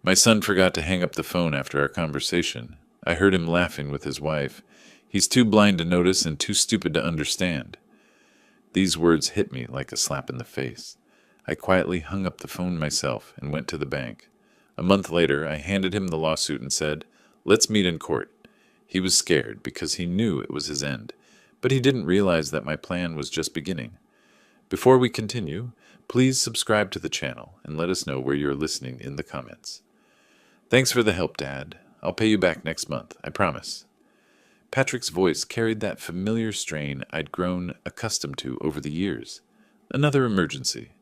My son forgot to hang up the phone after our conversation. I heard him laughing with his wife. He's too blind to notice and too stupid to understand. These words hit me like a slap in the face. I quietly hung up the phone myself and went to the bank. A month later, I handed him the lawsuit and said, "Let's meet in court." He was scared because he knew it was his end, but he didn't realize that my plan was just beginning. Before we continue, please subscribe to the channel and let us know where you're listening in the comments. Thanks for the help, Dad. I'll pay you back next month, I promise. Patrick's voice carried that familiar strain I'd grown accustomed to over the years. Another emergency.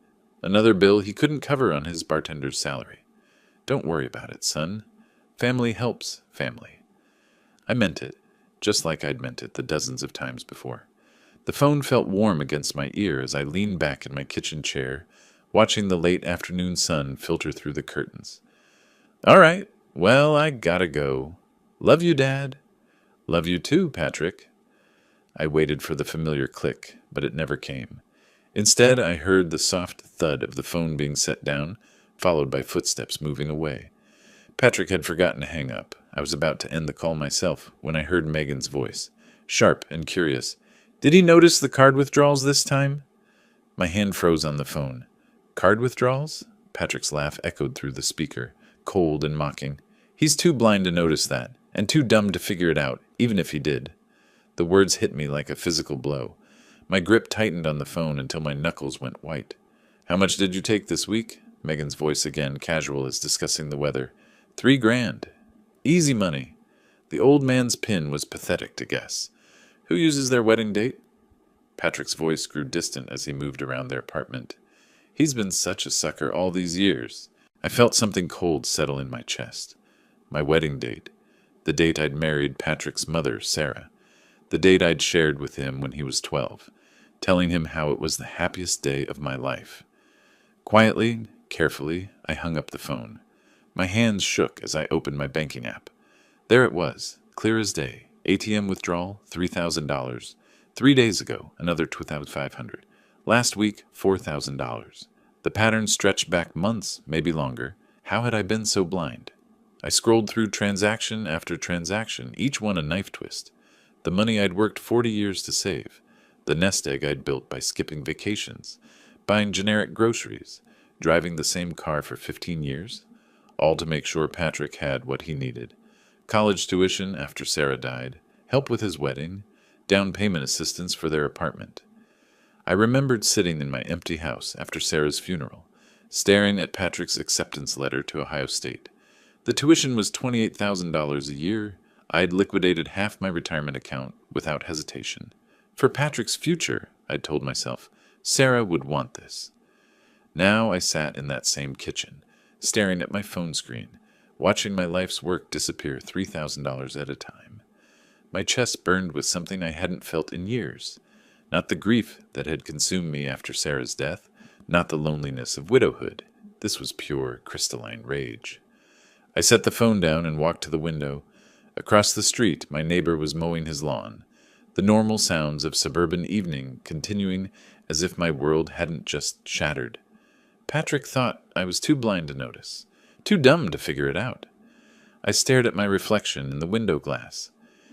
Another bill he couldn't cover on his bartender's salary. Don't worry about it, son. Family helps family. I meant it, just like I'd meant it the dozens of times before. The phone felt warm against my ear as I leaned back in my kitchen chair, watching the late afternoon sun filter through the curtains. All right, well, I gotta go. Love you, Dad. Love you too, Patrick. I waited for the familiar click, but it never came. Instead, I heard the soft thud of the phone being set down, followed by footsteps moving away. Patrick had forgotten to hang up. I was about to end the call myself when I heard Megan's voice, sharp and curious. Did he notice the card withdrawals this time? My hand froze on the phone. Card withdrawals? Patrick's laugh echoed through the speaker, cold and mocking. He's too blind to notice that, and too dumb to figure it out, even if he did. The words hit me like a physical blow. My grip tightened on the phone until my knuckles went white. How much did you take this week? Megan's voice again, casual as discussing the weather. $3,000. Easy money. The old man's pin was pathetic to guess. Who uses their wedding date? Patrick's voice grew distant as he moved around their apartment. He's been such a sucker all these years. I felt something cold settle in my chest. My wedding date. The date I'd married Patrick's mother, Sarah. The date I'd shared with him when he was 12, telling him how it was the happiest day of my life. Quietly, carefully, I hung up the phone. My hands shook as I opened my banking app. There it was, clear as day. ATM withdrawal, $3,000. 3 days ago, another $2,500. Last week, $4,000. The pattern stretched back months, maybe longer. How had I been so blind? I scrolled through transaction after transaction, each one a knife twist. The money I'd worked 40 years to save. The nest egg I'd built by skipping vacations. Buying generic groceries. Driving the same car for 15 years. All to make sure Patrick had what he needed. College tuition after Sarah died. Help with his wedding. Down payment assistance for their apartment. I remembered sitting in my empty house after Sarah's funeral, staring at Patrick's acceptance letter to Ohio State. The tuition was $28,000 a year. I'd liquidated half my retirement account without hesitation. For Patrick's future, I'd told myself, Sarah would want this. Now I sat in that same kitchen, staring at my phone screen, watching my life's work disappear $3,000 at a time. My chest burned with something I hadn't felt in years. Not the grief that had consumed me after Sarah's death, not the loneliness of widowhood. This was pure, crystalline rage. I set the phone down and walked to the window. Across the street, my neighbor was mowing his lawn, the normal sounds of suburban evening continuing as if my world hadn't just shattered. Patrick thought I was too blind to notice, too dumb to figure it out. I stared at my reflection in the window glass.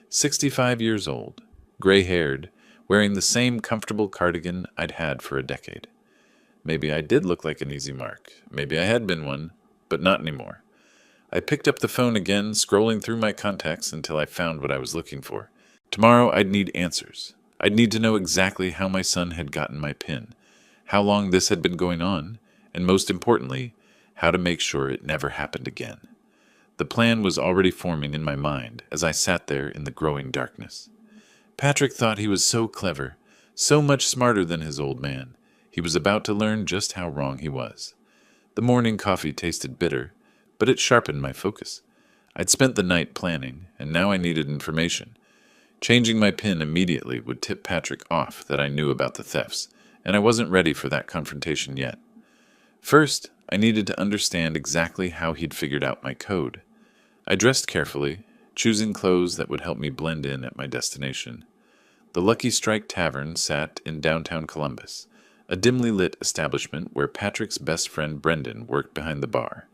65 years old, gray-haired, wearing the same comfortable cardigan I'd had for a decade. Maybe I did look like an easy mark. Maybe I had been one, but not anymore. I picked up the phone again, scrolling through my contacts until I found what I was looking for. Tomorrow I'd need answers. I'd need to know exactly how my son had gotten my PIN, how long this had been going on, and most importantly, how to make sure it never happened again. The plan was already forming in my mind as I sat there in the growing darkness. Patrick thought he was so clever, so much smarter than his old man. He was about to learn just how wrong he was. The morning coffee tasted bitter, but it sharpened my focus. I'd spent the night planning, and now I needed information. Changing my PIN immediately would tip Patrick off that I knew about the thefts, and I wasn't ready for that confrontation yet. First, I needed to understand exactly how he'd figured out my code. I dressed carefully, choosing clothes that would help me blend in at my destination. The Lucky Strike Tavern sat in downtown Columbus, a dimly lit establishment where Patrick's best friend Brendan worked behind the bar.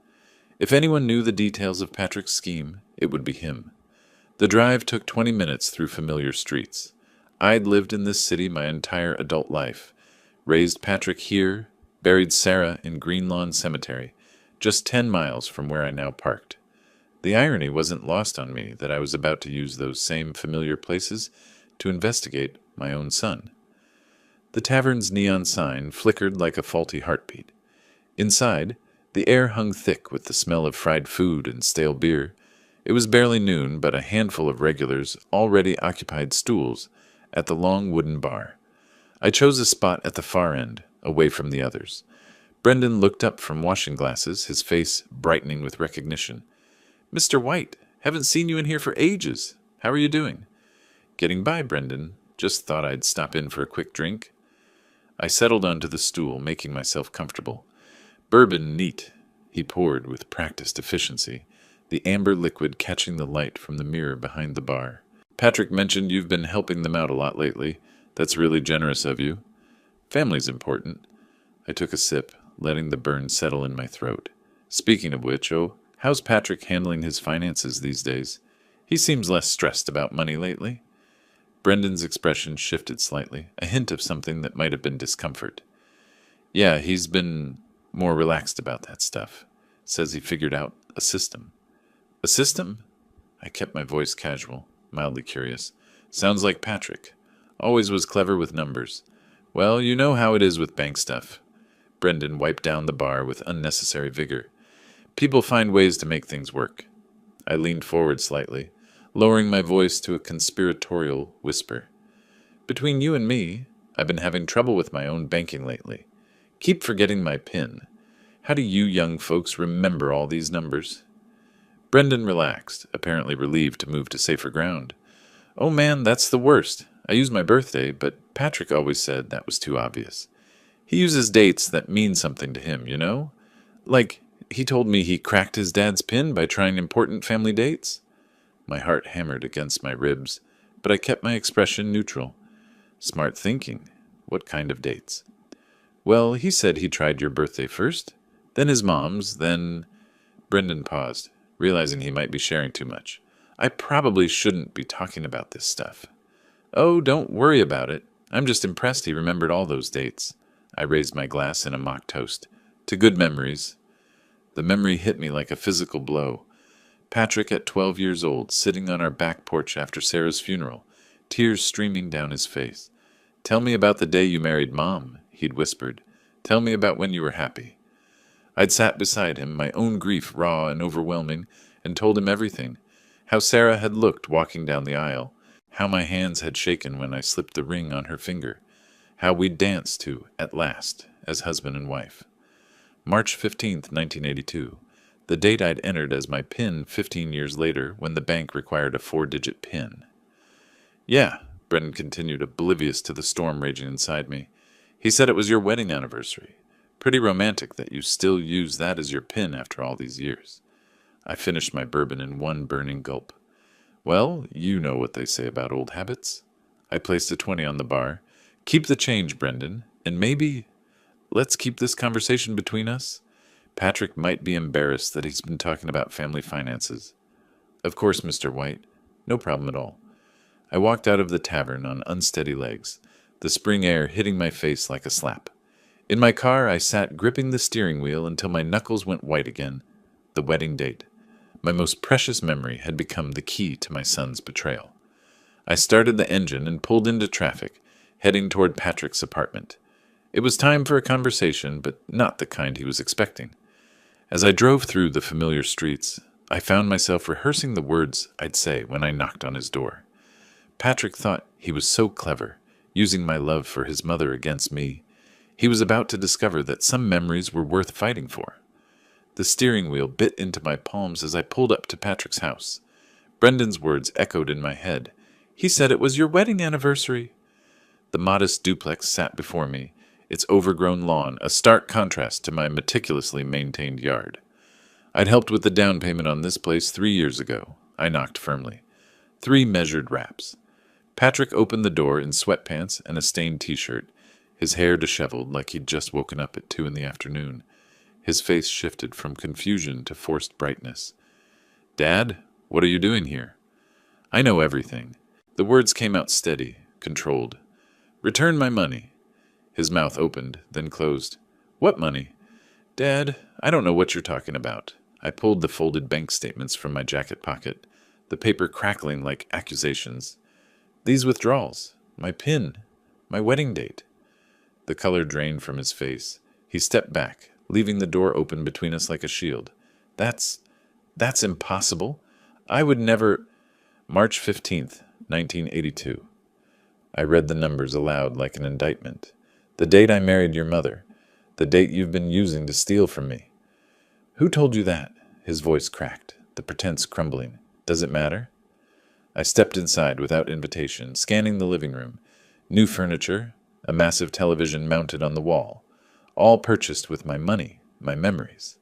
If anyone knew the details of Patrick's scheme, it would be him. The drive took 20 minutes through familiar streets. I'd lived in this city my entire adult life, raised Patrick here, buried Sarah in Green Lawn Cemetery, just 10 miles from where I now parked. The irony wasn't lost on me that I was about to use those same familiar places to investigate my own son. The tavern's neon sign flickered like a faulty heartbeat. Inside, the air hung thick with the smell of fried food and stale beer. It was barely noon, but a handful of regulars already occupied stools at the long wooden bar. I chose a spot at the far end, away from the others. Brendan looked up from washing glasses, his face brightening with recognition. "Mr. White, haven't seen you in here for ages. How are you doing?" "Getting by, Brendan. Just thought I'd stop in for a quick drink." I settled onto the stool, making myself comfortable. "Bourbon neat," he poured with practiced efficiency, the amber liquid catching the light from the mirror behind the bar. "Patrick mentioned you've been helping them out a lot lately. That's really generous of you." "Family's important." I took a sip, letting the burn settle in my throat. "Speaking of which, how's Patrick handling his finances these days? He seems less stressed about money lately." Brendan's expression shifted slightly, a hint of something that might have been discomfort. "Yeah, he's been more relaxed about that stuff. Says he figured out a system." "A system?" I kept my voice casual, mildly curious. "Sounds like Patrick. Always was clever with numbers. Well, you know how it is with bank stuff." Brendan wiped down the bar with unnecessary vigor. "People find ways to make things work." I leaned forward slightly, lowering my voice to a conspiratorial whisper. "Between you and me, I've been having trouble with my own banking lately. Keep forgetting my PIN. How do you young folks remember all these numbers?" Brendan relaxed, apparently relieved to move to safer ground. "Oh man, that's the worst. I use my birthday, but Patrick always said that was too obvious. He uses dates that mean something to him, you know? Like, he told me he cracked his dad's PIN by trying important family dates." My heart hammered against my ribs, but I kept my expression neutral. "Smart thinking. What kind of dates?" "Well, he said he tried your birthday first, then his mom's, then—" Brendan paused, realizing he might be sharing too much. "I probably shouldn't be talking about this stuff." "Oh, don't worry about it. I'm just impressed he remembered all those dates." I raised my glass in a mock toast. "To good memories." The memory hit me like a physical blow. Patrick at 12 years old, sitting on our back porch after Sarah's funeral, tears streaming down his face. "Tell me about the day you married Mom," he'd whispered. "Tell me about when you were happy." I'd sat beside him, my own grief raw and overwhelming, and told him everything. How Sarah had looked walking down the aisle, how my hands had shaken when I slipped the ring on her finger, how we'd danced to, at last, as husband and wife. March 15th, 1982. The date I'd entered as my PIN 15 years later when the bank required a 4-digit PIN. "Yeah," Brendan continued, oblivious to the storm raging inside me. "He said it was your wedding anniversary. Pretty romantic that you still use that as your PIN after all these years." I finished my bourbon in one burning gulp. "Well, you know what they say about old habits." I placed a 20 on the bar. "Keep the change, Brendan, and maybe let's keep this conversation between us. Patrick might be embarrassed that he's been talking about family finances." "Of course, Mr. White. No problem at all." I walked out of the tavern on unsteady legs, the spring air hitting my face like a slap. In my car, I sat gripping the steering wheel until my knuckles went white again. The wedding date. My most precious memory had become the key to my son's betrayal. I started the engine and pulled into traffic, heading toward Patrick's apartment. It was time for a conversation, but not the kind he was expecting. As I drove through the familiar streets, I found myself rehearsing the words I'd say when I knocked on his door. Patrick thought he was so clever, using my love for his mother against me. He was about to discover that some memories were worth fighting for. The steering wheel bit into my palms as I pulled up to Patrick's house. Brendan's words echoed in my head. "He said it was your wedding anniversary." The modest duplex sat before me, its overgrown lawn a stark contrast to my meticulously maintained yard. I'd helped with the down payment on this place 3 years ago. I knocked firmly. 3 measured raps. Patrick opened the door in sweatpants and a stained t-shirt, his hair disheveled like he'd just woken up at 2 in the afternoon. His face shifted from confusion to forced brightness. Dad, what are you doing here? I know everything. The words came out steady, controlled. Return my money. His mouth opened, then closed. What money? Dad, I don't know what you're talking about. I pulled the folded bank statements from my jacket pocket, the paper crackling like accusations. These withdrawals, my PIN, my wedding date. The color drained from his face. He stepped back, leaving the door open between us like a shield. That's impossible. I would never... March 15th, 1982. I read the numbers aloud like an indictment. The date I married your mother. The date you've been using to steal from me. Who told you that? His voice cracked, the pretense crumbling. Does it matter? I stepped inside without invitation, scanning the living room. New furniture, a massive television mounted on the wall. All purchased with my money, my memories.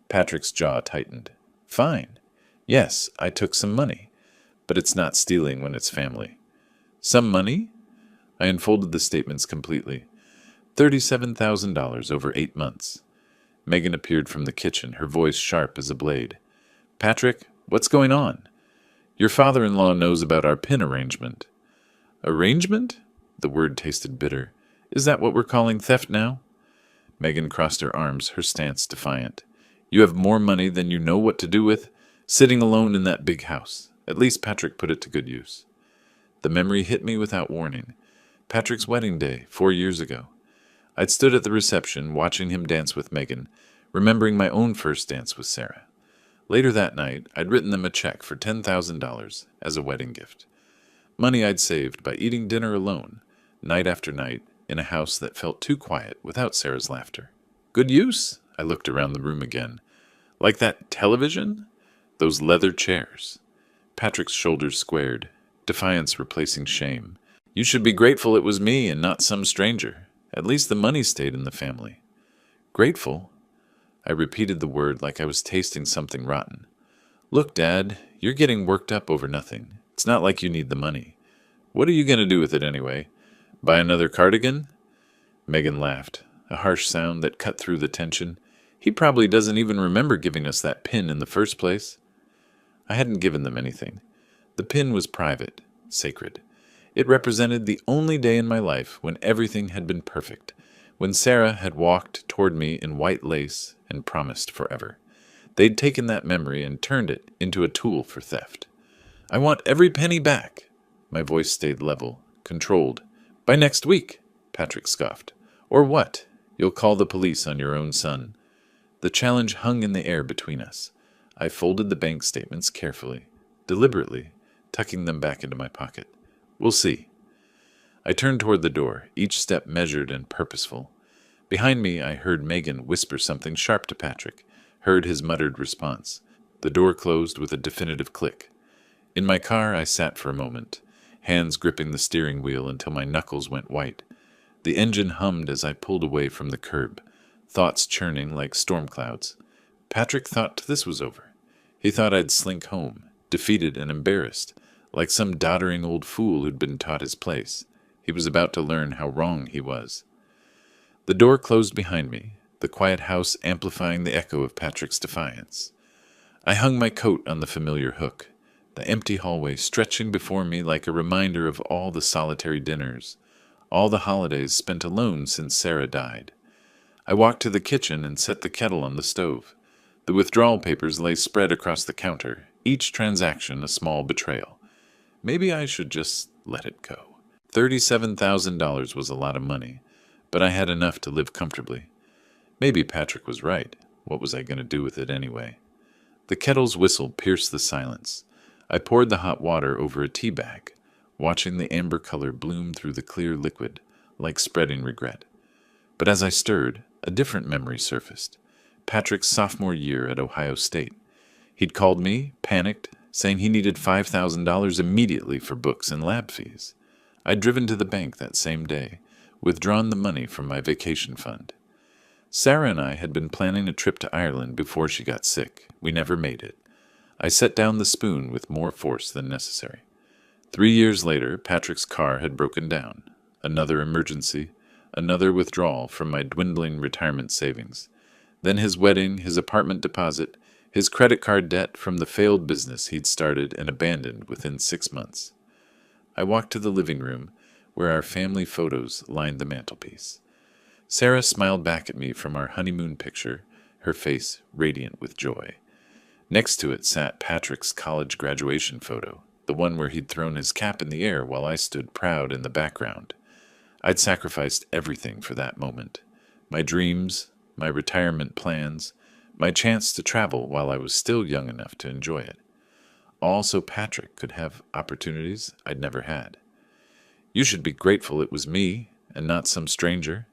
Patrick's jaw tightened. Fine. Yes, I took some money. But it's not stealing when it's family. Some money? I unfolded the statements completely. $37,000 over 8 months. Megan appeared from the kitchen, her voice sharp as a blade. Patrick, what's going on? Your father-in-law knows about our PIN arrangement. Arrangement? The word tasted bitter. Is that what we're calling theft now? Megan crossed her arms, her stance defiant. You have more money than you know what to do with, sitting alone in that big house. At least Patrick put it to good use. The memory hit me without warning. Patrick's wedding day, 4 years ago. I'd stood at the reception, watching him dance with Megan, remembering my own first dance with Sarah. Later that night, I'd written them a check for $10,000 as a wedding gift. Money I'd saved by eating dinner alone, night after night, in a house that felt too quiet without Sarah's laughter. Good use? I looked around the room again. Like that television? Those leather chairs. Patrick's shoulders squared, defiance replacing shame. You should be grateful it was me and not some stranger. At least the money stayed in the family. Grateful? I repeated the word like I was tasting something rotten. Look, Dad, you're getting worked up over nothing. It's not like you need the money. What are you going to do with it anyway? Buy another cardigan? Megan laughed, a harsh sound that cut through the tension. He probably doesn't even remember giving us that pin in the first place. I hadn't given them anything. The pin was private, sacred. It represented the only day in my life when everything had been perfect, when Sarah had walked toward me in white lace and promised forever. They'd taken that memory and turned it into a tool for theft. I want every penny back. My voice stayed level, controlled. By next week, Patrick scoffed. Or what? You'll call the police on your own son. The challenge hung in the air between us. I folded the bank statements carefully, deliberately, tucking them back into my pocket. We'll see. I turned toward the door, each step measured and purposeful. Behind me, I heard Megan whisper something sharp to Patrick, heard his muttered response. The door closed with a definitive click. In my car, I sat for a moment, hands gripping the steering wheel until my knuckles went white. The engine hummed as I pulled away from the curb, thoughts churning like storm clouds. Patrick thought this was over. He thought I'd slink home, defeated and embarrassed, like some doddering old fool who'd been taught his place. He was about to learn how wrong he was. The door closed behind me, the quiet house amplifying the echo of Patrick's defiance. I hung my coat on the familiar hook, the empty hallway stretching before me like a reminder of all the solitary dinners, all the holidays spent alone since Sarah died. I walked to the kitchen and set the kettle on the stove. The withdrawal papers lay spread across the counter, each transaction a small betrayal. Maybe I should just let it go. $37,000 was a lot of money, but I had enough to live comfortably. Maybe Patrick was right. What was I going to do with it anyway? The kettle's whistle pierced the silence. I poured the hot water over a tea bag, watching the amber color bloom through the clear liquid, like spreading regret. But as I stirred, a different memory surfaced. Patrick's sophomore year at Ohio State. He'd called me, panicked, saying he needed $5,000 immediately for books and lab fees. I'd driven to the bank that same day, withdrawn the money from my vacation fund. Sarah and I had been planning a trip to Ireland before she got sick. We never made it. I set down the spoon with more force than necessary. 3 years later, Patrick's car had broken down. Another emergency, another withdrawal from my dwindling retirement savings. Then his wedding, his apartment deposit, his credit card debt from the failed business he'd started and abandoned within 6 months. I walked to the living room, where our family photos lined the mantelpiece. Sarah smiled back at me from our honeymoon picture, her face radiant with joy. Next to it sat Patrick's college graduation photo, the one where he'd thrown his cap in the air while I stood proud in the background. I'd sacrificed everything for that moment. My dreams, my retirement plans, my chance to travel while I was still young enough to enjoy it. All so Patrick could have opportunities I'd never had. You should be grateful it was me, and not some stranger.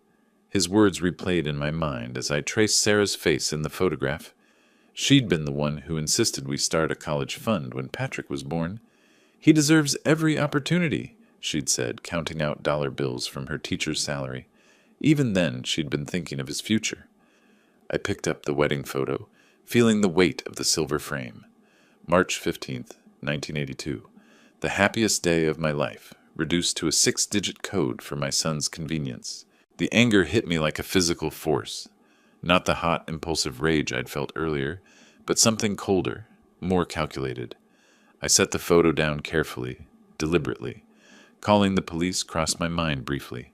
His words replayed in my mind as I traced Sarah's face in the photograph. She'd been the one who insisted we start a college fund when Patrick was born. He deserves every opportunity, she'd said, counting out dollar bills from her teacher's salary. Even then, she'd been thinking of his future. I picked up the wedding photo, feeling the weight of the silver frame. March 15th, 1982. The happiest day of my life, reduced to a 6-digit code for my son's convenience. The anger hit me like a physical force. Not the hot, impulsive rage I'd felt earlier, but something colder, more calculated. I set the photo down carefully, deliberately. Calling the police crossed my mind briefly.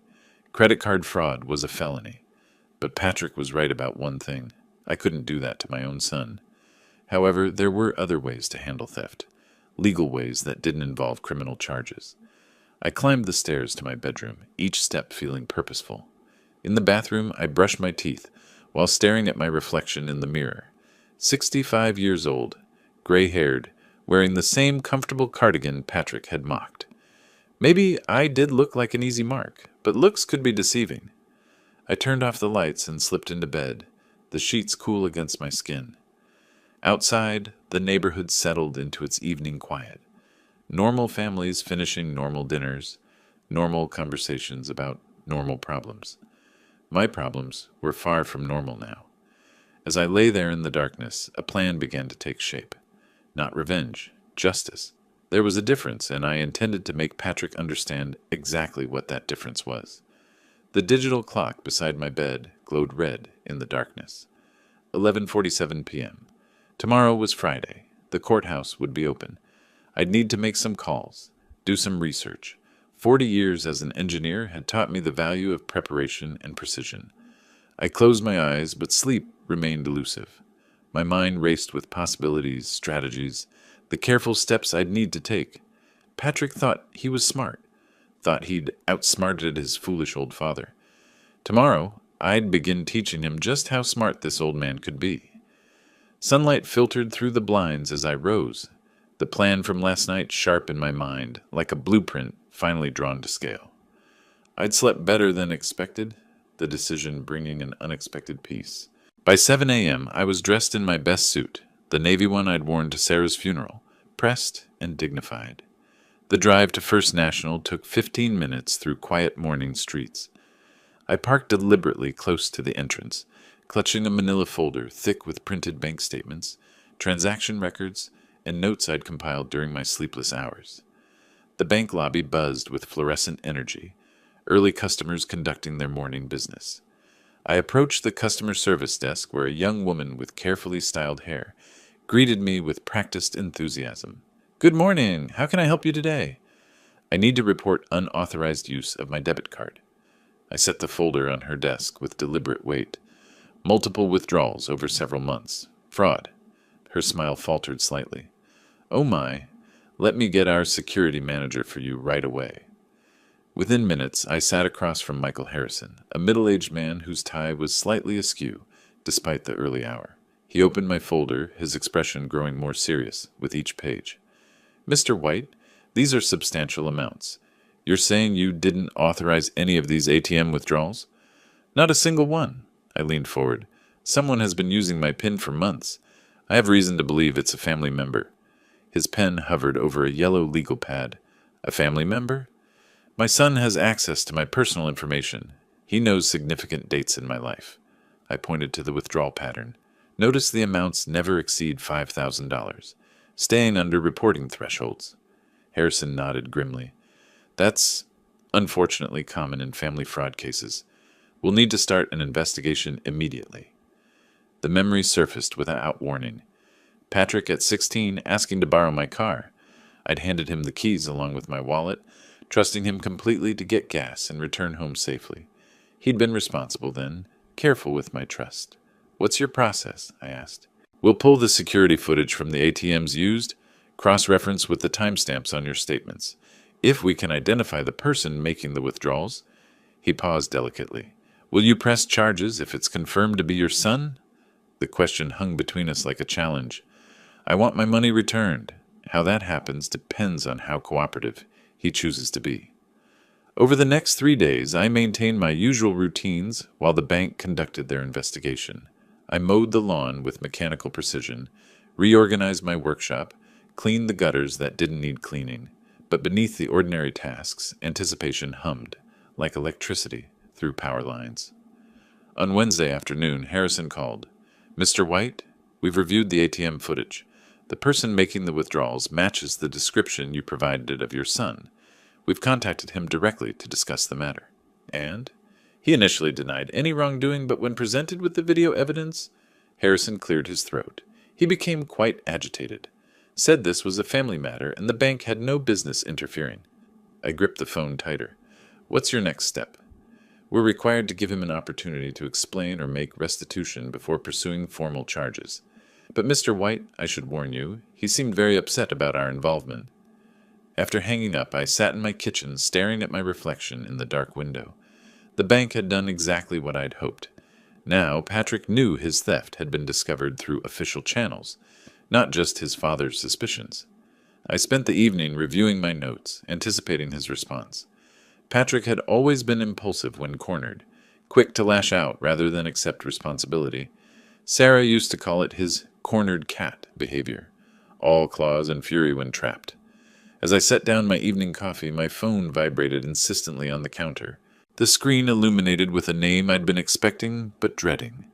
Credit card fraud was a felony. But Patrick was right about one thing. I couldn't do that to my own son. However, there were other ways to handle theft, legal ways that didn't involve criminal charges. I climbed the stairs to my bedroom, each step feeling purposeful. In the bathroom, I brushed my teeth while staring at my reflection in the mirror. 65 years old, gray-haired, wearing the same comfortable cardigan Patrick had mocked. Maybe I did look like an easy mark, but looks could be deceiving. I turned off the lights and slipped into bed, the sheets cool against my skin. Outside, the neighborhood settled into its evening quiet. Normal families finishing normal dinners, normal conversations about normal problems. My problems were far from normal now. As I lay there in the darkness, a plan began to take shape. Not revenge, justice. There was a difference, and I intended to make Patrick understand exactly what that difference was. The digital clock beside my bed glowed red in the darkness. 11:47 p.m. Tomorrow was Friday. The courthouse would be open. I'd need to make some calls, do some research. 40 years as an engineer had taught me the value of preparation and precision. I closed my eyes, but sleep remained elusive. My mind raced with possibilities, strategies, the careful steps I'd need to take. Patrick thought he was smart, thought he'd outsmarted his foolish old father. Tomorrow, I'd begin teaching him just how smart this old man could be. Sunlight filtered through the blinds as I rose, the plan from last night sharp in my mind, like a blueprint finally drawn to scale. I'd slept better than expected, the decision bringing an unexpected peace. By 7 a.m., I was dressed in my best suit, the navy one I'd worn to Sarah's funeral, pressed and dignified. The drive to First National took 15 minutes through quiet morning streets. I parked deliberately close to the entrance, clutching a manila folder thick with printed bank statements, transaction records, and notes I'd compiled during my sleepless hours. The bank lobby buzzed with fluorescent energy, early customers conducting their morning business. I approached the customer service desk where a young woman with carefully styled hair greeted me with practiced enthusiasm. "Good morning. How can I help you today?" "I need to report unauthorized use of my debit card." I set the folder on her desk with deliberate weight. Multiple withdrawals over several months. Fraud. Her smile faltered slightly. "Oh my. Let me get our security manager for you right away." Within minutes, I sat across from Michael Harrison, a middle-aged man whose tie was slightly askew, despite the early hour. He opened my folder, his expression growing more serious with each page. "Mr. White, these are substantial amounts. You're saying you didn't authorize any of these ATM withdrawals?" "Not a single one." I leaned forward. "Someone has been using my PIN for months. I have reason to believe it's a family member." His pen hovered over a yellow legal pad. "A family member?" "My son has access to my personal information. He knows significant dates in my life." I pointed to the withdrawal pattern. "Notice the amounts never exceed $5,000, staying under reporting thresholds." Harrison nodded grimly. "That's unfortunately common in family fraud cases. We'll need to start an investigation immediately." The memory surfaced without warning. Patrick at 16 asking to borrow my car. I'd handed him the keys along with my wallet, trusting him completely to get gas and return home safely. He'd been responsible then, careful with my trust. "What's your process?" I asked. "We'll pull the security footage from the ATMs used, cross-reference with the timestamps on your statements. If we can identify the person making the withdrawals." He paused delicately. "Will you press charges if it's confirmed to be your son?" The question hung between us like a challenge. "I want my money returned. How that happens depends on how cooperative he chooses to be." Over the next 3 days, I maintained my usual routines while the bank conducted their investigation. I mowed the lawn with mechanical precision, reorganized my workshop, cleaned the gutters that didn't need cleaning. But beneath the ordinary tasks, anticipation hummed, like electricity through power lines. On Wednesday afternoon, Harrison called. "Mr. White, we've reviewed the ATM footage. The person making the withdrawals matches the description you provided of your son. We've contacted him directly to discuss the matter." And he initially denied any wrongdoing, but when presented with the video evidence, Harrison cleared his throat. He became quite agitated, said this was a family matter and the bank had no business interfering. I gripped the phone tighter. "What's your next step?" "We're required to give him an opportunity to explain or make restitution before pursuing formal charges. But Mr. White, I should warn you, he seemed very upset about our involvement." After hanging up, I sat in my kitchen staring at my reflection in the dark window. The bank had done exactly what I'd hoped. Now Patrick knew his theft had been discovered through official channels, not just his father's suspicions. I spent the evening reviewing my notes, anticipating his response. Patrick had always been impulsive when cornered, quick to lash out rather than accept responsibility. Sarah used to call it his cornered cat behavior, all claws and fury when trapped. As I set down my evening coffee, my phone vibrated insistently on the counter. The screen illuminated with a name I'd been expecting but dreading.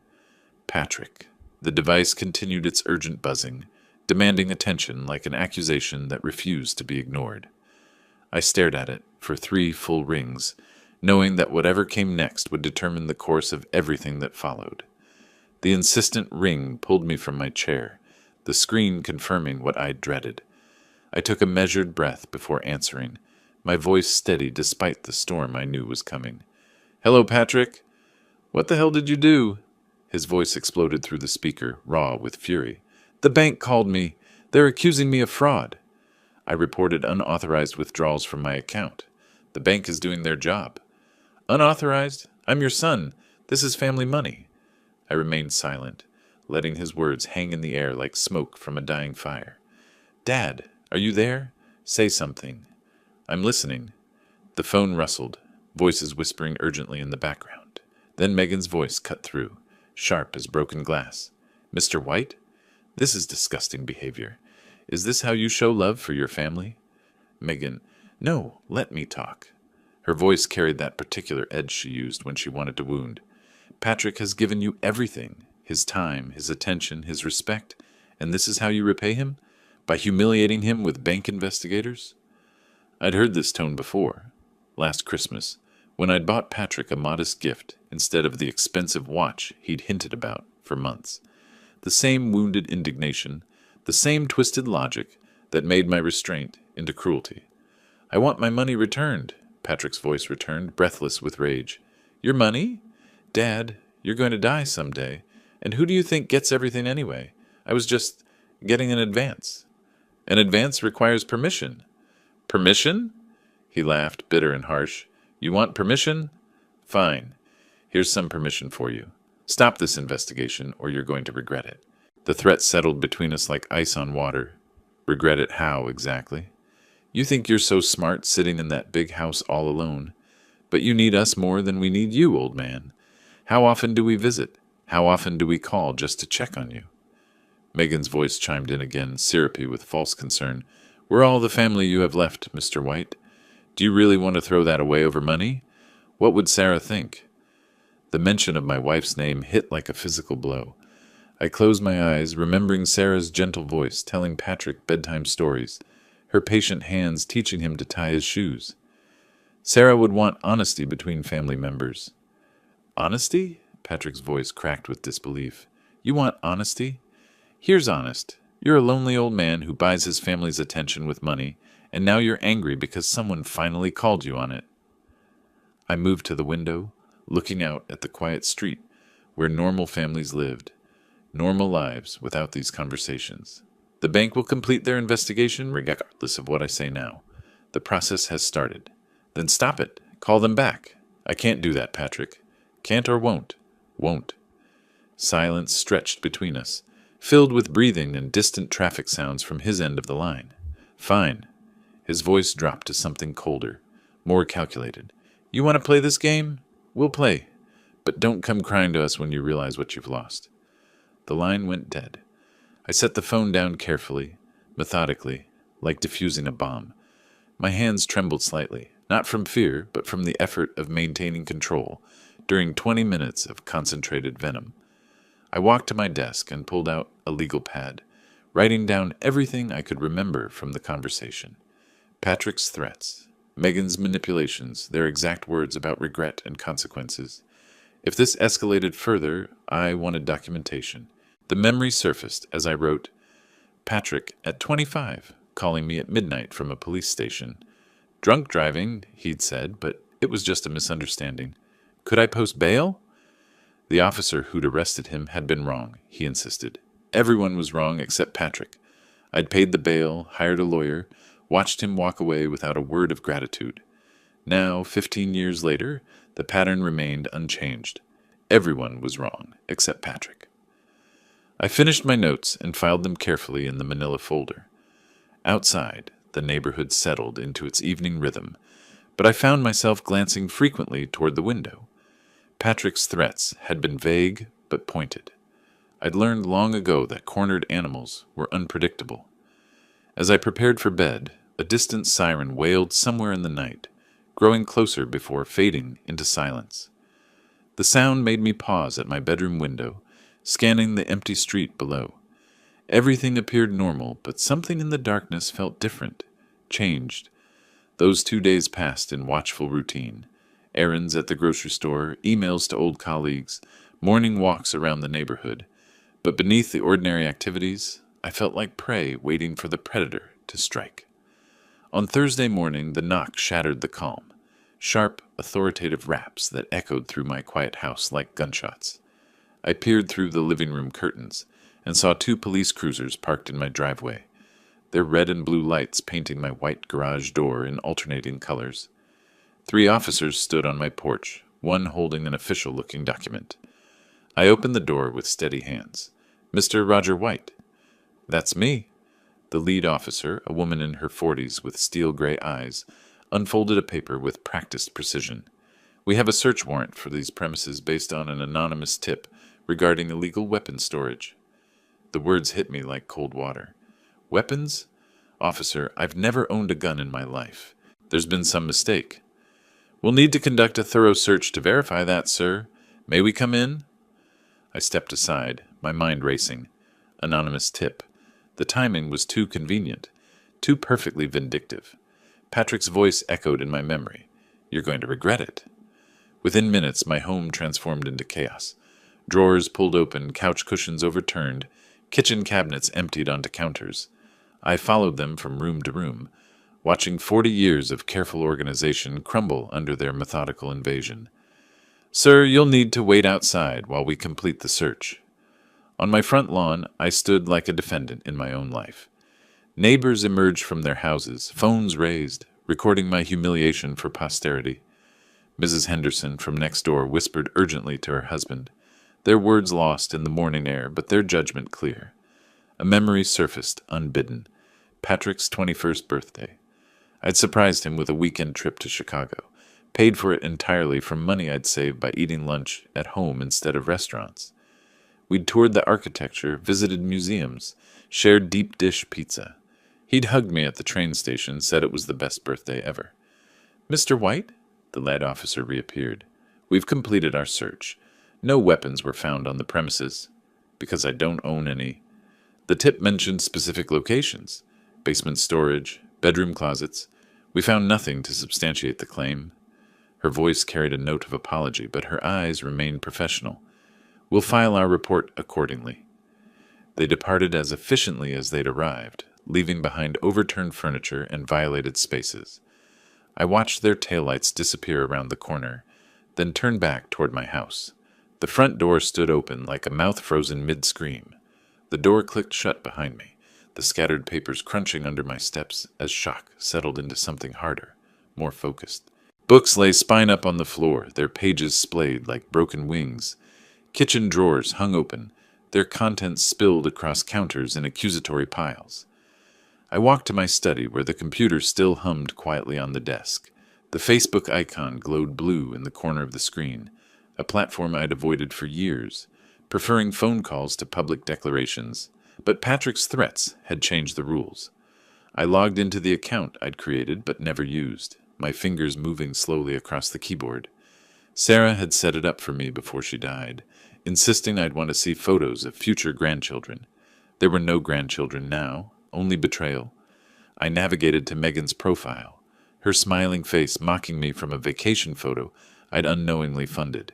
Patrick. The device continued its urgent buzzing, demanding attention like an accusation that refused to be ignored. I stared at it for 3 full rings, knowing that whatever came next would determine the course of everything that followed. The insistent ring pulled me from my chair, the screen confirming what I'd dreaded. I took a measured breath before answering, my voice steady despite the storm I knew was coming. "Hello, Patrick." "What the hell did you do?" His voice exploded through the speaker, raw with fury. "The bank called me. They're accusing me of fraud." I reported unauthorized withdrawals from my account. "The bank is doing their job." "Unauthorized? I'm your son. This is family money." I remained silent, letting his words hang in the air like smoke from a dying fire. "Dad, are you there? Say something." "I'm listening." The phone rustled, voices whispering urgently in the background. Then Megan's voice cut through, sharp as broken glass. "Mr. White? This is disgusting behavior. Is this how you show love for your family?" Megan: "No, let me talk." Her voice carried that particular edge she used when she wanted to wound. "Patrick has given you everything, his time, his attention, his respect, and this is how you repay him? By humiliating him with bank investigators?" I'd heard this tone before, last Christmas, when I'd bought Patrick a modest gift instead of the expensive watch he'd hinted about for months. The same wounded indignation, the same twisted logic that made my restraint into cruelty. "I want my money returned," Patrick's voice returned, breathless with rage. "Your money? Dad, you're going to die someday, and who do you think gets everything anyway? I was just getting an advance." "An advance requires permission." "Permission?" He laughed, bitter and harsh. "You want permission? Fine. Here's some permission for you. Stop this investigation, or you're going to regret it." The threat settled between us like ice on water. Regret it how, exactly? "You think you're so smart sitting in that big house all alone. But you need us more than we need you, old man. How often do we visit? How often do we call just to check on you?" Megan's voice chimed in again, syrupy with false concern. "We're all the family you have left, Mr. White. Do you really want to throw that away over money? What would Sarah think?" The mention of my wife's name hit like a physical blow. I closed my eyes, remembering Sarah's gentle voice telling Patrick bedtime stories, her patient hands teaching him to tie his shoes. Sarah would want honesty between family members. "Honesty?" Patrick's voice cracked with disbelief. You want honesty? Here's honest. You're a lonely old man who buys his family's attention with money, and now you're angry because someone finally called you on it. I moved to the window, looking out at the quiet street where normal families lived, normal lives without these conversations. The bank will complete their investigation regardless of what I say now. The process has started. Then stop it. Call them back. I can't do that, Patrick. Can't or won't. Won't. Silence stretched between us, filled with breathing and distant traffic sounds from his end of the line. Fine. His voice dropped to something colder, more calculated. You want to play this game? We'll play. But don't come crying to us when you realize what you've lost. The line went dead. I set the phone down carefully, methodically, like diffusing a bomb. My hands trembled slightly, not from fear, but from the effort of maintaining control during 20 minutes of concentrated venom. I walked to my desk and pulled out a legal pad, writing down everything I could remember from the conversation. Patrick's threats, Megan's manipulations, their exact words about regret and consequences. If this escalated further, I wanted documentation. The memory surfaced as I wrote, Patrick, at 25, calling me at midnight from a police station. Drunk driving, he'd said, but it was just a misunderstanding. Could I post bail? The officer who'd arrested him had been wrong, he insisted. Everyone was wrong except Patrick. I'd paid the bail, hired a lawyer, watched him walk away without a word of gratitude. Now, 15 years later, the pattern remained unchanged. Everyone was wrong except Patrick. I finished my notes and filed them carefully in the manila folder. Outside, the neighborhood settled into its evening rhythm, but I found myself glancing frequently toward the window. Patrick's threats had been vague but pointed. I'd learned long ago that cornered animals were unpredictable. As I prepared for bed, a distant siren wailed somewhere in the night, growing closer before fading into silence. The sound made me pause at my bedroom window, scanning the empty street below. Everything appeared normal, but something in the darkness felt different, changed. Those 2 days passed in watchful routine. Errands at the grocery store, emails to old colleagues, morning walks around the neighborhood. But beneath the ordinary activities, I felt like prey waiting for the predator to strike. On Thursday morning, the knock shattered the calm. Sharp, authoritative raps that echoed through my quiet house like gunshots. I peered through the living room curtains and saw 2 police cruisers parked in my driveway, their red and blue lights painting my white garage door in alternating colors. 3 officers stood on my porch, one holding an official-looking document. I opened the door with steady hands. Mr. Roger White. That's me. The lead officer, a woman in her 40s with steel-gray eyes, unfolded a paper with practiced precision. We have a search warrant for these premises based on an anonymous tip regarding illegal weapon storage. The words hit me like cold water. Weapons? Officer, I've never owned a gun in my life. There's been some mistake. We'll need to conduct a thorough search to verify that, sir. May we come in? I stepped aside, my mind racing. Anonymous tip. The timing was too convenient, too perfectly vindictive. Patrick's voice echoed in my memory. You're going to regret it. Within minutes, my home transformed into chaos. Drawers pulled open, couch cushions overturned, kitchen cabinets emptied onto counters. I followed them from room to room, watching 40 years of careful organization crumble under their methodical invasion. Sir, you'll need to wait outside while we complete the search. On my front lawn, I stood like a defendant in my own life. Neighbors emerged from their houses, phones raised, recording my humiliation for posterity. Mrs. Henderson from next door whispered urgently to her husband, their words lost in the morning air, but their judgment clear. A memory surfaced, unbidden. Patrick's 21st birthday. I'd surprised him with a weekend trip to Chicago, paid for it entirely from money I'd saved by eating lunch at home instead of restaurants. We'd toured the architecture, visited museums, shared deep dish pizza. He'd hugged me at the train station, said it was the best birthday ever. Mr. White? The lad officer reappeared. We've completed our search. No weapons were found on the premises, because I don't own any. The tip mentioned specific locations, basement storage, bedroom closets. We found nothing to substantiate the claim. Her voice carried a note of apology, but her eyes remained professional. We'll file our report accordingly." They departed as efficiently as they'd arrived, leaving behind overturned furniture and violated spaces. I watched their taillights disappear around the corner, then turned back toward my house. The front door stood open like a mouth frozen mid-scream. The door clicked shut behind me, the scattered papers crunching under my steps as shock settled into something harder, more focused. Books lay spine up on the floor, their pages splayed like broken wings. Kitchen drawers hung open, their contents spilled across counters in accusatory piles. I walked to my study where the computer still hummed quietly on the desk. The Facebook icon glowed blue in the corner of the screen, a platform I'd avoided for years, preferring phone calls to public declarations. But Patrick's threats had changed the rules. I logged into the account I'd created but never used, my fingers moving slowly across the keyboard. Sarah had set it up for me before she died, insisting I'd want to see photos of future grandchildren. There were no grandchildren now, only betrayal. I navigated to Megan's profile, her smiling face mocking me from a vacation photo I'd unknowingly funded.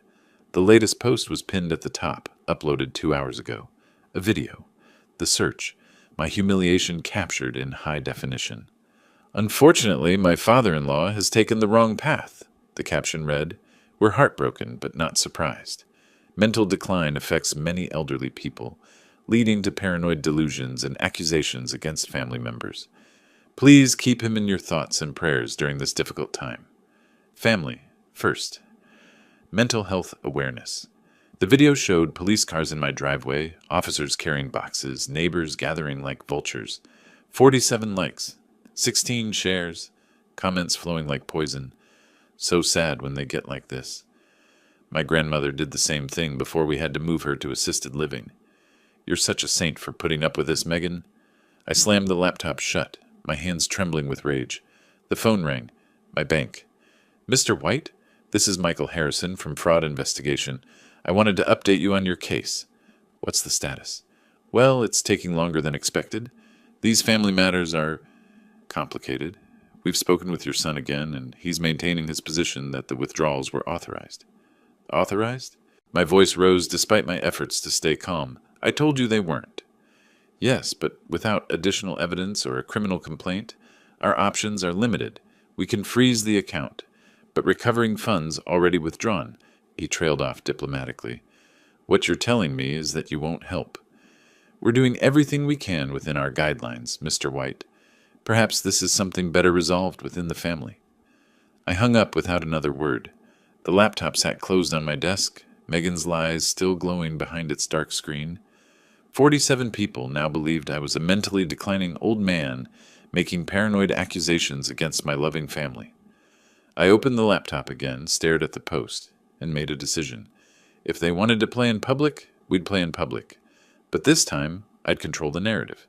The latest post was pinned at the top, uploaded 2 hours ago. A video. The search. My humiliation captured in high definition. "Unfortunately, my father-in-law has taken the wrong path," the caption read. "We're heartbroken, but not surprised. Mental decline affects many elderly people, leading to paranoid delusions and accusations against family members. Please keep him in your thoughts and prayers during this difficult time. Family, first." Mental health awareness. The video showed police cars in my driveway, officers carrying boxes, neighbors gathering like vultures. 47 likes, 16 shares, comments flowing like poison. So sad when they get like this. My grandmother did the same thing before we had to move her to assisted living. "You're such a saint for putting up with this, Megan." I slammed the laptop shut, my hands trembling with rage. The phone rang. My bank. "Mr. White? This is Michael Harrison from Fraud Investigation. I wanted to update you on your case." "What's the status?" "Well, it's taking longer than expected. These family matters are complicated. We've spoken with your son again, and he's maintaining his position that the withdrawals were authorized." "Authorized?" My voice rose despite my efforts to stay calm. "I told you they weren't." "Yes, but without additional evidence or a criminal complaint, our options are limited. We can freeze the account, but recovering funds already withdrawn." He trailed off diplomatically. "What you're telling me is that you won't help." "We're doing everything we can within our guidelines, Mr. White. Perhaps this is something better resolved within the family." I hung up without another word. The laptop sat closed on my desk, Megan's lies still glowing behind its dark screen. 47 people now believed I was a mentally declining old man making paranoid accusations against my loving family. I opened the laptop again, stared at the post, and made a decision. If they wanted to play in public, we'd play in public. But this time, I'd control the narrative.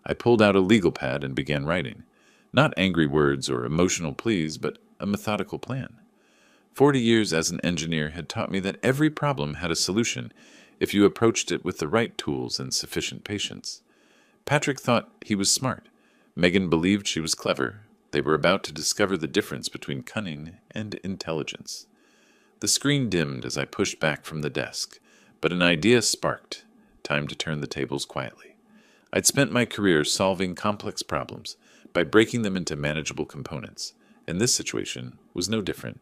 I pulled out a legal pad and began writing. Not angry words or emotional pleas, but a methodical plan. 40 years as an engineer had taught me that every problem had a solution if you approached it with the right tools and sufficient patience. Patrick thought he was smart. Megan believed she was clever. They were about to discover the difference between cunning and intelligence. The screen dimmed as I pushed back from the desk, but an idea sparked. Time to turn the tables quietly. I'd spent my career solving complex problems by breaking them into manageable components, and this situation was no different.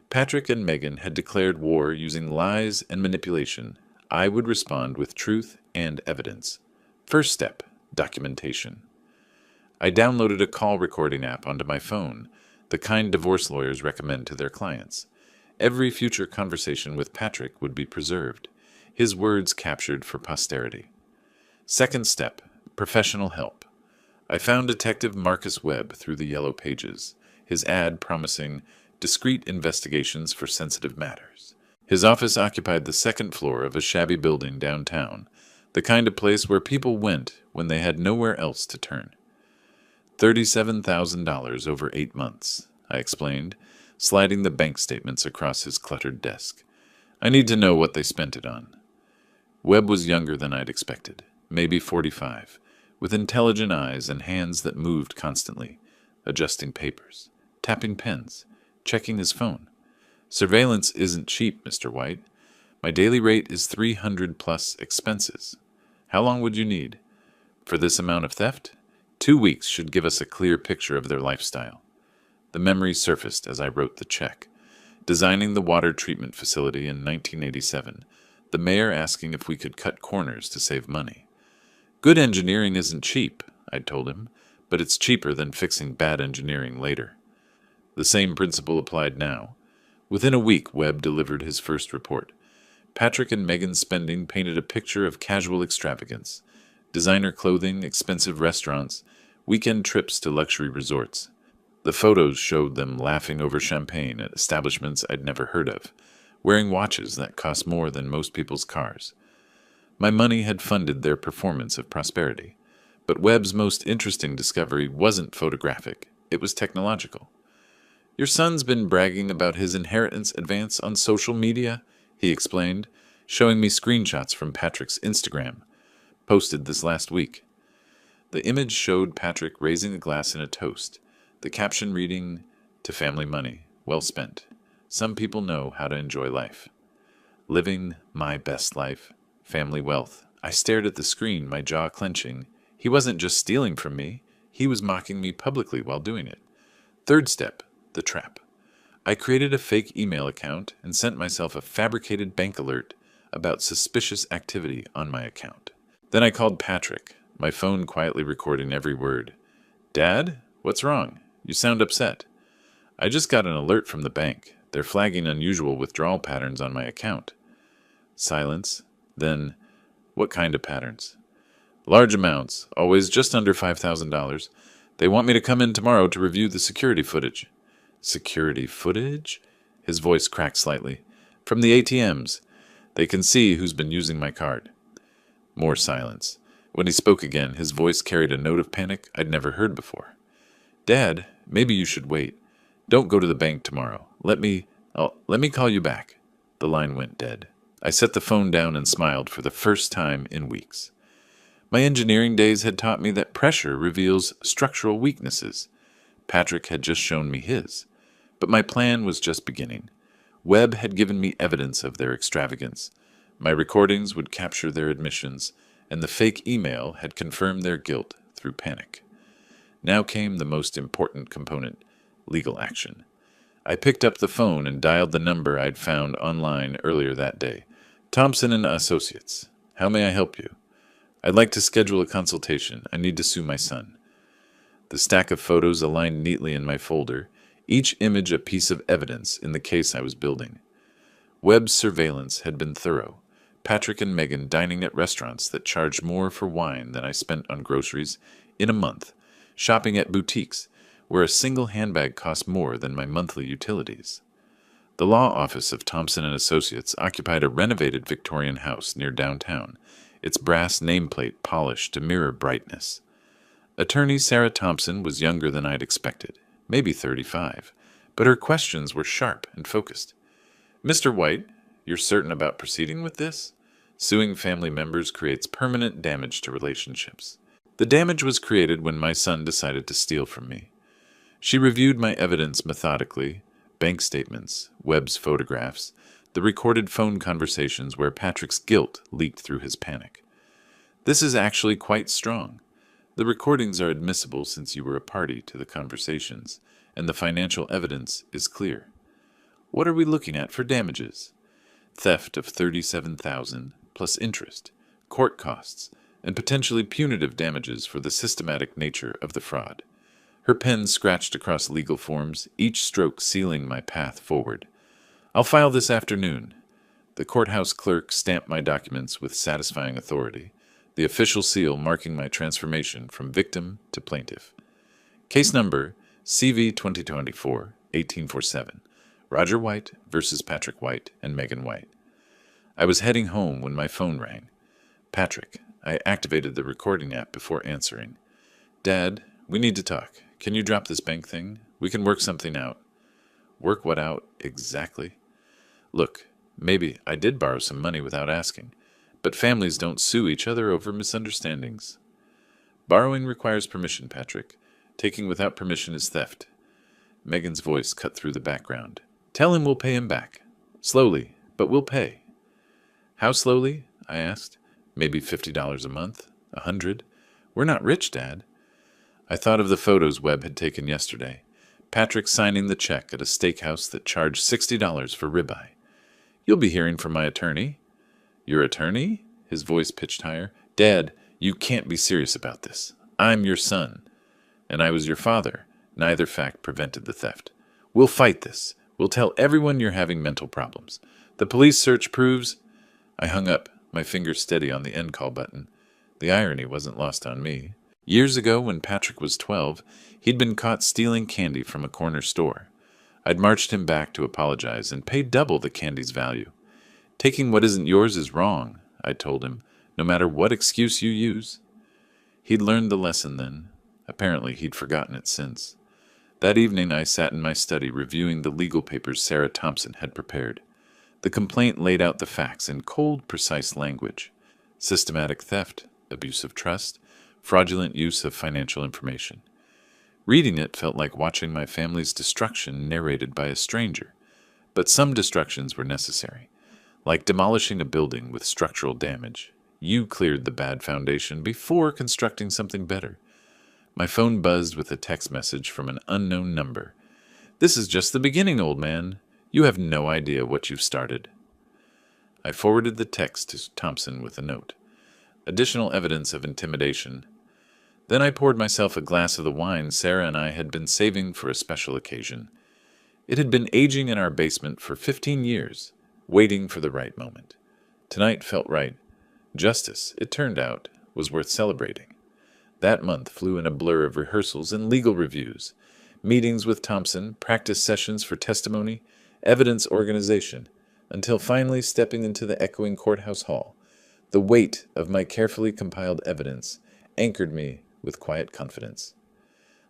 Patrick and Megan had declared war using lies and manipulation. I would respond with truth and evidence. First step, documentation. I downloaded a call recording app onto my phone, the kind divorce lawyers recommend to their clients. Every future conversation with Patrick would be preserved, his words captured for posterity. Second step, professional help. I found Detective Marcus Webb through the yellow pages, his ad promising discreet investigations for sensitive matters. His office occupied the second floor of a shabby building downtown, the kind of place where people went when they had nowhere else to turn. $37,000 over 8 months, I explained, sliding the bank statements across his cluttered desk. I need to know what they spent it on. Webb was younger than I'd expected, maybe 45, with intelligent eyes and hands that moved constantly, adjusting papers, tapping pens, checking his phone. Surveillance isn't cheap, Mr. White. My daily rate is 300 plus expenses. How long would you need? For this amount of theft? 2 weeks should give us a clear picture of their lifestyle. The memory surfaced as I wrote the check. Designing the water treatment facility in 1987, the mayor asking if we could cut corners to save money. Good engineering isn't cheap, I told him, but it's cheaper than fixing bad engineering later. The same principle applied now. Within a week, Webb delivered his first report. Patrick and Megan's spending painted a picture of casual extravagance. Designer clothing, expensive restaurants, weekend trips to luxury resorts. The photos showed them laughing over champagne at establishments I'd never heard of, wearing watches that cost more than most people's cars. My money had funded their performance of prosperity. But Webb's most interesting discovery wasn't photographic, it was technological. Your son's been bragging about his inheritance advance on social media, he explained, showing me screenshots from Patrick's Instagram, posted this last week. The image showed Patrick raising a glass in a toast, the caption reading, "To family money, well spent. Some people know how to enjoy life." Living my best life, family wealth. I stared at the screen, my jaw clenching. He wasn't just stealing from me, he was mocking me publicly while doing it. Third step, the trap. I created a fake email account and sent myself a fabricated bank alert about suspicious activity on my account. Then I called Patrick, my phone quietly recording every word. "Dad, what's wrong? You sound upset." "I just got an alert from the bank. They're flagging unusual withdrawal patterns on my account." Silence. Then, "What kind of patterns?" "Large amounts, always just under $5,000. They want me to come in tomorrow to review the security footage." "Security footage?" His voice cracked slightly. "From the ATMs. They can see who's been using my card." More silence. When he spoke again, his voice carried a note of panic I'd never heard before. "Dad, maybe you should wait. Don't go to the bank tomorrow. Let me call you back." The line went dead. I set the phone down and smiled for the first time in weeks. My engineering days had taught me that pressure reveals structural weaknesses. Patrick had just shown me his. But my plan was just beginning. Webb had given me evidence of their extravagance. My recordings would capture their admissions, and the fake email had confirmed their guilt through panic. Now came the most important component, legal action. I picked up the phone and dialed the number I'd found online earlier that day. "Thompson and Associates. How may I help you?" "I'd like to schedule a consultation. I need to sue my son." The stack of photos aligned neatly in my folder, each image a piece of evidence in the case I was building. Webb's surveillance had been thorough. Patrick and Megan dining at restaurants that charged more for wine than I spent on groceries in a month, shopping at boutiques where a single handbag cost more than my monthly utilities. The law office of Thompson and Associates occupied a renovated Victorian house near downtown, its brass nameplate polished to mirror brightness. Attorney Sarah Thompson was younger than I'd expected, maybe 35, but her questions were sharp and focused. "Mr. White, you're certain about proceeding with this? Suing family members creates permanent damage to relationships." The damage was created when my son decided to steal from me. She reviewed my evidence methodically, bank statements, Webb's photographs, the recorded phone conversations where Patrick's guilt leaked through his panic. "This is actually quite strong. The recordings are admissible since you were a party to the conversations, and the financial evidence is clear. What are we looking at for damages?" "Theft of $37,000 plus interest, court costs, and potentially punitive damages for the systematic nature of the fraud." Her pen scratched across legal forms, each stroke sealing my path forward. "I'll file this afternoon." The courthouse clerk stamped my documents with satisfying authority, the official seal marking my transformation from victim to plaintiff. Case number CV 2024-1847, Roger White versus Patrick White and Megan White. I was heading home when my phone rang. "Patrick," I activated the recording app before answering. "Dad, we need to talk. Can you drop this bank thing? We can work something out." "Work what out exactly?" "Look, maybe I did borrow some money without asking, but families don't sue each other over misunderstandings." "Borrowing requires permission, Patrick. Taking without permission is theft." Megan's voice cut through the background. "Tell him we'll pay him back. Slowly, but we'll pay." How slowly? I asked. Maybe $50 a month? 100? We're not rich, Dad. I thought of the photos Webb had taken yesterday. Patrick signing the check at a steakhouse that charged $60 for ribeye. You'll be hearing from my attorney. Your attorney? His voice pitched higher. Dad, you can't be serious about this. I'm your son. And I was your father. Neither fact prevented the theft. We'll fight this. We'll tell everyone you're having mental problems. The police search proves... I hung up, my finger steady on the end call button. The irony wasn't lost on me. Years ago, when Patrick was 12, he'd been caught stealing candy from a corner store. I'd marched him back to apologize and paid double the candy's value. Taking what isn't yours is wrong, I told him, no matter what excuse you use. He'd learned the lesson then. Apparently, he'd forgotten it since. That evening, I sat in my study reviewing the legal papers Sarah Thompson had prepared. The complaint laid out the facts in cold, precise language. Systematic theft, abuse of trust, fraudulent use of financial information. Reading it felt like watching my family's destruction narrated by a stranger. But some destructions were necessary, like demolishing a building with structural damage. You cleared the bad foundation before constructing something better. My phone buzzed with a text message from an unknown number. This is just the beginning, old man. You have no idea what you've started. I forwarded the text to Thompson with a note. Additional evidence of intimidation. Then I poured myself a glass of the wine Sarah and I had been saving for a special occasion. It had been aging in our basement for 15 years, waiting for the right moment. Tonight felt right. Justice, it turned out, was worth celebrating. That month flew in a blur of rehearsals and legal reviews, meetings with Thompson, practice sessions for testimony, evidence organization, until finally stepping into the echoing courthouse hall. The weight of my carefully compiled evidence anchored me with quiet confidence.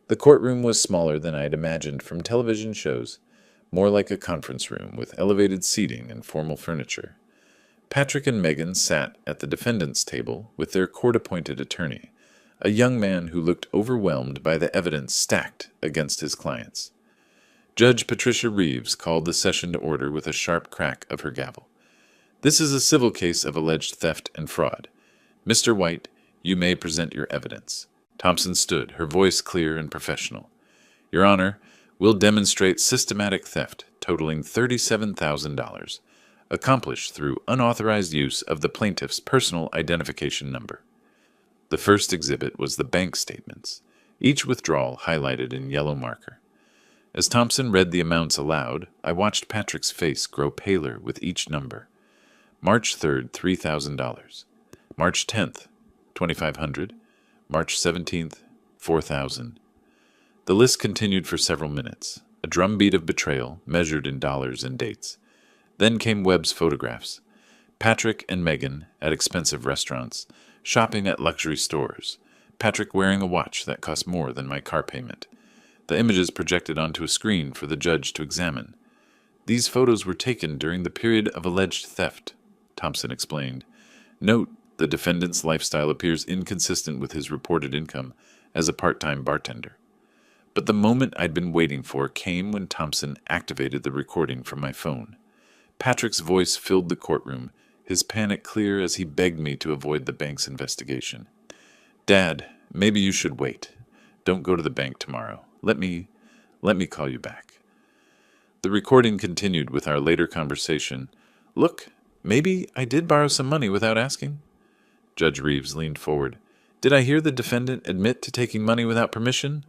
The courtroom was smaller than I had imagined from television shows, more like a conference room with elevated seating and formal furniture. Patrick and Megan sat at the defendant's table with their court-appointed attorney, a young man who looked overwhelmed by the evidence stacked against his clients. Judge Patricia Reeves called the session to order with a sharp crack of her gavel. This is a civil case of alleged theft and fraud. Mr. White, you may present your evidence. Thompson stood, her voice clear and professional. Your Honor, we'll demonstrate systematic theft totaling $37,000, accomplished through unauthorized use of the plaintiff's personal identification number. The first exhibit was the bank statements, each withdrawal highlighted in yellow marker. As Thompson read the amounts aloud, I watched Patrick's face grow paler with each number. March 3rd, $3,000. March 10th, $2,500. March 17th, $4,000. The list continued for several minutes, a drumbeat of betrayal measured in dollars and dates. Then came Webb's photographs. Patrick and Megan at expensive restaurants, shopping at luxury stores. Patrick wearing a watch that cost more than my car payment. The images projected onto a screen for the judge to examine. These photos were taken during the period of alleged theft, Thompson explained. Note, the defendant's lifestyle appears inconsistent with his reported income as a part-time bartender. But the moment I'd been waiting for came when Thompson activated the recording from my phone. Patrick's voice filled the courtroom, his panic clear as he begged me to avoid the bank's investigation. Dad, maybe you should wait. Don't go to the bank tomorrow. Let me call you back. The recording continued with our later conversation. Look, maybe I did borrow some money without asking. Judge Reeves leaned forward. Did I hear the defendant admit to taking money without permission?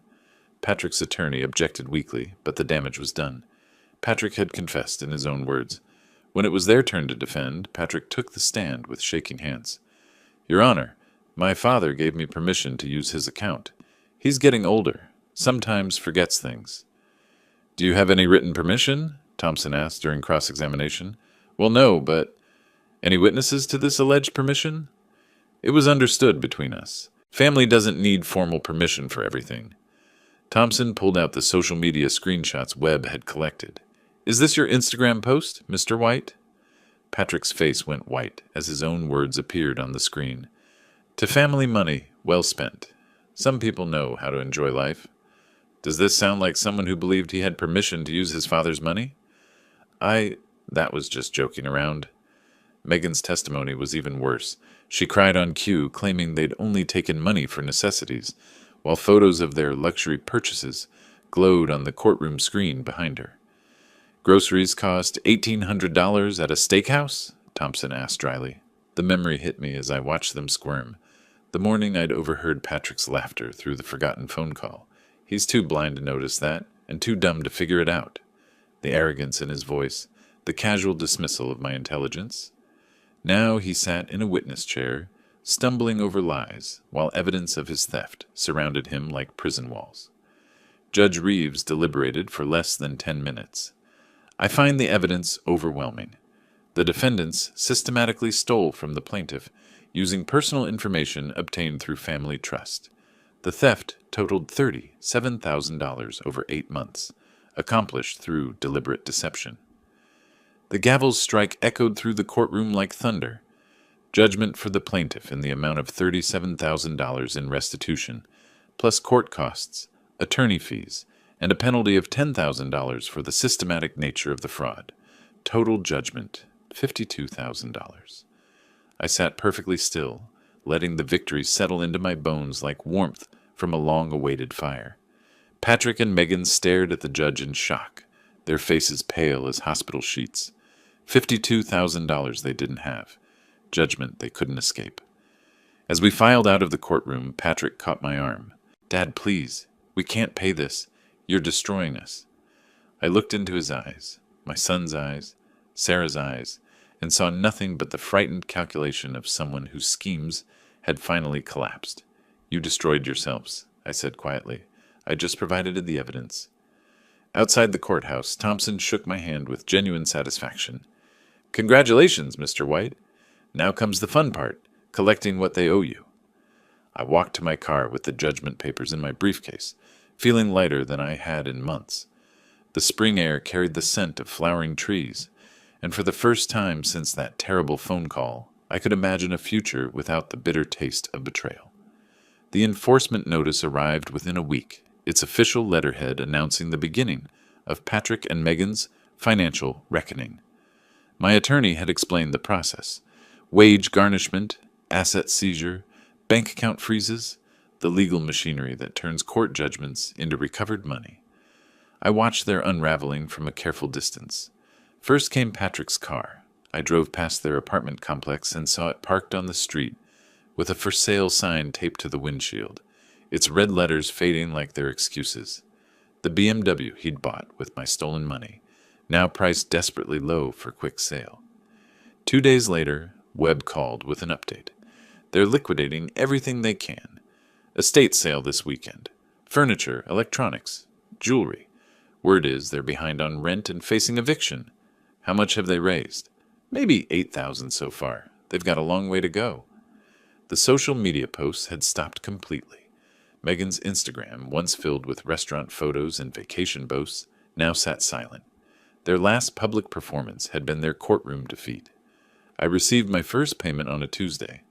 Patrick's attorney objected weakly, but the damage was done. Patrick had confessed in his own words. When it was their turn to defend, Patrick took the stand with shaking hands. Your Honor, my father gave me permission to use his account. He's getting older. Sometimes forgets things. Do you have any written permission? Thompson asked during cross-examination. Well, no, but... Any witnesses to this alleged permission? It was understood between us. Family doesn't need formal permission for everything. Thompson pulled out the social media screenshots Webb had collected. Is this your Instagram post, Mr. White? Patrick's face went white as his own words appeared on the screen. To family money, well spent. Some people know how to enjoy life. Does this sound like someone who believed he had permission to use his father's money? That was just joking around. Megan's testimony was even worse. She cried on cue, claiming they'd only taken money for necessities, while photos of their luxury purchases glowed on the courtroom screen behind her. Groceries cost $1,800 at a steakhouse? Thompson asked dryly. The memory hit me as I watched them squirm. The morning I'd overheard Patrick's laughter through the forgotten phone call. He's too blind to notice that, and too dumb to figure it out. The arrogance in his voice, the casual dismissal of my intelligence. Now he sat in a witness chair, stumbling over lies, while evidence of his theft surrounded him like prison walls. Judge Reeves deliberated for less than 10 minutes. I find the evidence overwhelming. The defendants systematically stole from the plaintiff, using personal information obtained through family trust. The theft totaled $37,000 over 8 months, accomplished through deliberate deception. The gavel's strike echoed through the courtroom like thunder. Judgment for the plaintiff in the amount of $37,000 in restitution, plus court costs, attorney fees, and a penalty of $10,000 for the systematic nature of the fraud. Total judgment, $52,000. I sat perfectly still, letting the victory settle into my bones like warmth from a long-awaited fire. Patrick and Megan stared at the judge in shock, their faces pale as hospital sheets. $52,000 they didn't have. Judgment they couldn't escape. As we filed out of the courtroom, Patrick caught my arm. "Dad, please. We can't pay this. You're destroying us." I looked into his eyes, my son's eyes, Sarah's eyes, and saw nothing but the frightened calculation of someone whose schemes had finally collapsed. "You destroyed yourselves," I said quietly. "I just provided the evidence." Outside the courthouse, Thompson shook my hand with genuine satisfaction. "Congratulations, Mr. White. Now comes the fun part, collecting what they owe you." I walked to my car with the judgment papers in my briefcase, feeling lighter than I had in months. The spring air carried the scent of flowering trees, and for the first time since that terrible phone call, I could imagine a future without the bitter taste of betrayal. The enforcement notice arrived within a week, its official letterhead announcing the beginning of Patrick and Megan's financial reckoning. My attorney had explained the process: wage garnishment, asset seizure, bank account freezes, the legal machinery that turns court judgments into recovered money. I watched their unraveling from a careful distance. First came Patrick's car. I drove past their apartment complex and saw it parked on the street, with a for sale sign taped to the windshield, its red letters fading like their excuses. The BMW he'd bought with my stolen money, now priced desperately low for quick sale. 2 days later, Webb called with an update. They're liquidating everything they can. Estate sale this weekend. Furniture, electronics, jewelry. Word is they're behind on rent and facing eviction. How much have they raised? Maybe $8,000 so far. They've got a long way to go. The social media posts had stopped completely. Megan's Instagram, once filled with restaurant photos and vacation boasts, now sat silent. Their last public performance had been their courtroom defeat. I received my first payment on a Tuesday,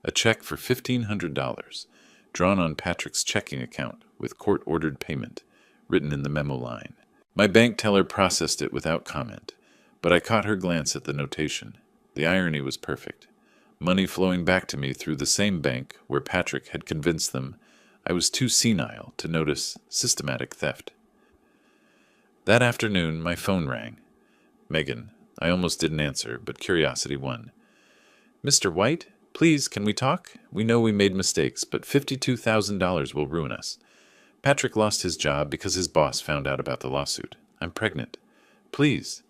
a check for $1,500, drawn on Patrick's checking account with court-ordered payment, written in the memo line. My bank teller processed it without comment, but I caught her glance at the notation. The irony was perfect. Money flowing back to me through the same bank where Patrick had convinced them I was too senile to notice systematic theft. That afternoon, my phone rang. Megan. I almost didn't answer, but curiosity won. "Mr. White, please, can we talk? We know we made mistakes, but $52,000 will ruin us. Patrick lost his job because his boss found out about the lawsuit. I'm pregnant. Please."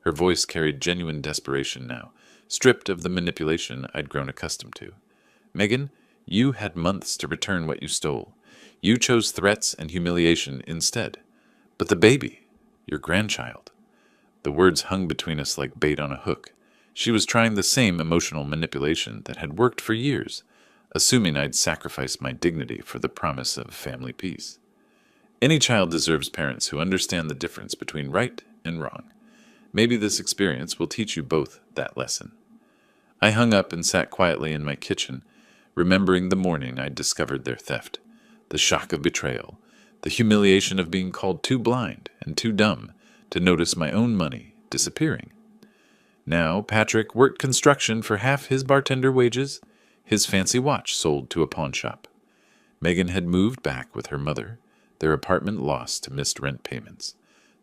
Her voice carried genuine desperation now, stripped of the manipulation I'd grown accustomed to. "Megan, you had months to return what you stole. You chose threats and humiliation instead. But the baby, your grandchild." The words hung between us like bait on a hook. She was trying the same emotional manipulation that had worked for years, assuming I'd sacrificed my dignity for the promise of family peace. Any child deserves parents who understand the difference between right and wrong. Maybe this experience will teach you both that lesson. I hung up and sat quietly in my kitchen, remembering the morning I'd discovered their theft, the shock of betrayal, the humiliation of being called too blind and too dumb to notice my own money disappearing. Now, Patrick worked construction for half his bartender wages, his fancy watch sold to a pawn shop. Megan had moved back with her mother, their apartment lost to missed rent payments.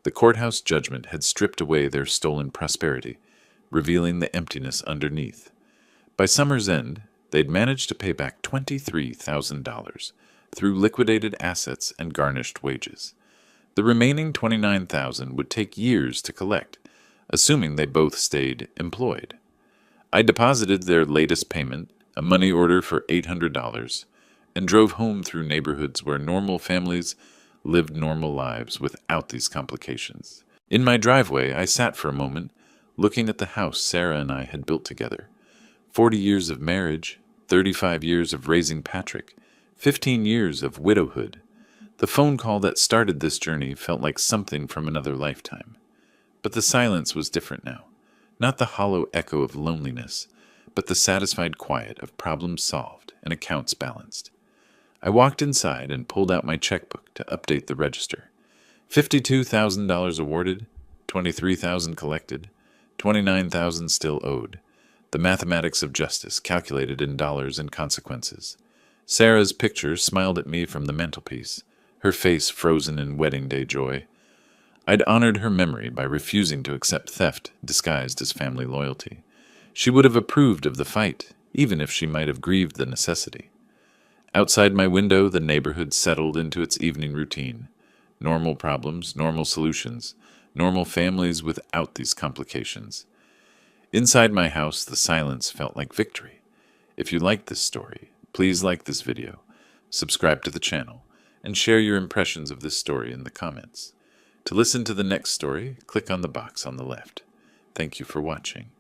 The courthouse judgment had stripped away their stolen prosperity, revealing the emptiness underneath. By summer's end, they'd managed to pay back $23,000 through liquidated assets and garnished wages. The remaining $29,000 would take years to collect, assuming they both stayed employed. I deposited their latest payment, a money order for $800, and drove home through neighborhoods where normal families lived normal lives without these complications. In my driveway, I sat for a moment, looking at the house Sarah and I had built together. 40 years of marriage, 35 years of raising Patrick, 15 years of widowhood. The phone call that started this journey felt like something from another lifetime. But the silence was different now. Not the hollow echo of loneliness, but the satisfied quiet of problems solved and accounts balanced. I walked inside and pulled out my checkbook to update the register. $52,000 awarded, $23,000 collected, $29,000 still owed. The mathematics of justice calculated in dollars and consequences. Sarah's picture smiled at me from the mantelpiece, her face frozen in wedding day joy. I'd honored her memory by refusing to accept theft disguised as family loyalty. She would have approved of the fight, even if she might have grieved the necessity. Outside my window, the neighborhood settled into its evening routine. Normal problems, normal solutions, normal families without these complications. Inside my house, the silence felt like victory. If you liked this story, please like this video, subscribe to the channel, and share your impressions of this story in the comments. To listen to the next story, click on the box on the left. Thank you for watching.